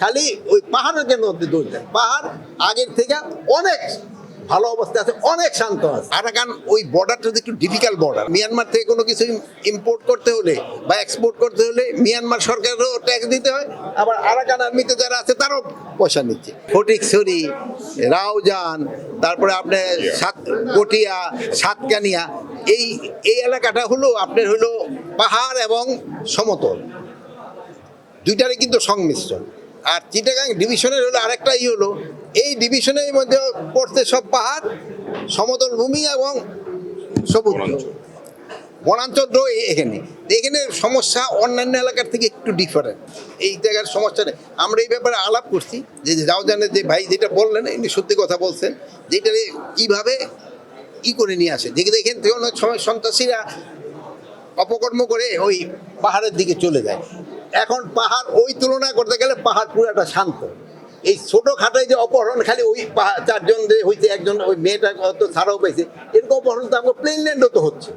খালি ওই পাহাড়ের কেন দোষ দেন। পাহাড় আগের থেকে অনেক ভালো অবস্থা আছে, অনেক শান্ত আছে। আরাকান ওই বর্ডারটা একটু ডিফিকাল্ট বর্ডার। মিয়ানমার থেকে কোনো কিছু ইম্পোর্ট করতে হলে বা এক্সপোর্ট করতে হলে মিয়ানমার সরকারেরও ট্যাক্স দিতে হয়, আবার আরাকান আর্মিতে যারা আছে তারও পয়সা নিচ্ছে। ফটিকছড়ি, রাউজান, তারপরে আপনার কটিয়া, সাতকানিয়া, এই এই এলাকাটা হলো আপনার হলো পাহাড় এবং সমতল, দুইটারই কিন্তু সংমিশ্রণ। আর চিটাগাং ডিভিশনের হলো আরেকটা হলো, এই ডিভিশনের মধ্যে পড়তে সব পাহাড়, সমতল ভূমি এবং সবুজ বনাঞ্চল এখানে। এখানে সমস্যা অন্যান্য এলাকার থেকে একটু ডিফারেন্ট। এই জায়গার সমস্যা নেই। আমরা এই ব্যাপারে আলাপ করছি যে রাউজানের যে ভাই যেটা বললেন, ইনি সত্যি কথা বলছেন, যেটা কীভাবে করে নিয়ে আসে। যেখানে এখান থেকে অনেক সময় সন্ত্রাসীরা অপকর্ম করে ওই পাহাড়ের দিকে চলে যায়। এখন পাহাড় ওই তুলনা করতে গেলে পাহাড় পুরোটা শান্ত। এই ছোটোখাটোই যে অপহরণ, খালি ওই চারজন যে হয়েছে, একজন ওই মেয়েটা হয়তো ছাড়াও পেয়েছে, এরকম অপহরণ তো আমাকে প্লেনল্যান্ডও তো হচ্ছে।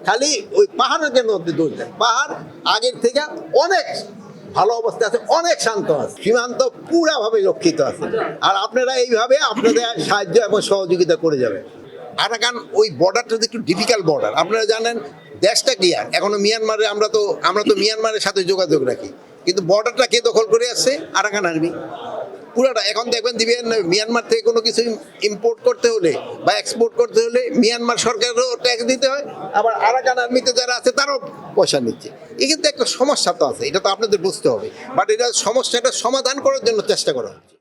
খালি ওই পাহাড়ের কেন দোষ দেন। পাহাড় আগের থেকে অনেক ভালো অবস্থা আছে, অনেক শান্ত আছে, সীমান্ত পুরাভাবে রক্ষিত আছে। আর আপনারা এইভাবে আপনাদের সাহায্য এবং সহযোগিতা করে যাবেন। আরাকান ওই বর্ডারটা একটু ডিফিকাল্ট বর্ডার। আপনারা জানেন দেশটা ক্লিয়ার, এখনো মিয়ানমারে আমরা তো মিয়ানমারের সাথে যোগাযোগ রাখি, কিন্তু বর্ডারটা কে দখল করে আসছে? আরাকান আর্মি পুরাটা। এখন দেখবেন দিবেন মিয়ানমার থেকে কোনো কিছু ইম্পোর্ট করতে হলে বা এক্সপোর্ট করতে হলে মিয়ানমার সরকারেরও ট্যাক্স দিতে হয়, আবার আরাকান আর্মিতে যারা আছে তারও পয়সা নিচ্ছে। এই কিন্তু একটা সমস্যা তো আছে, এটা তো আপনাদের বুঝতে হবে। বাট এটা সমস্যাটা সমাধান করার জন্য চেষ্টা করা হচ্ছে।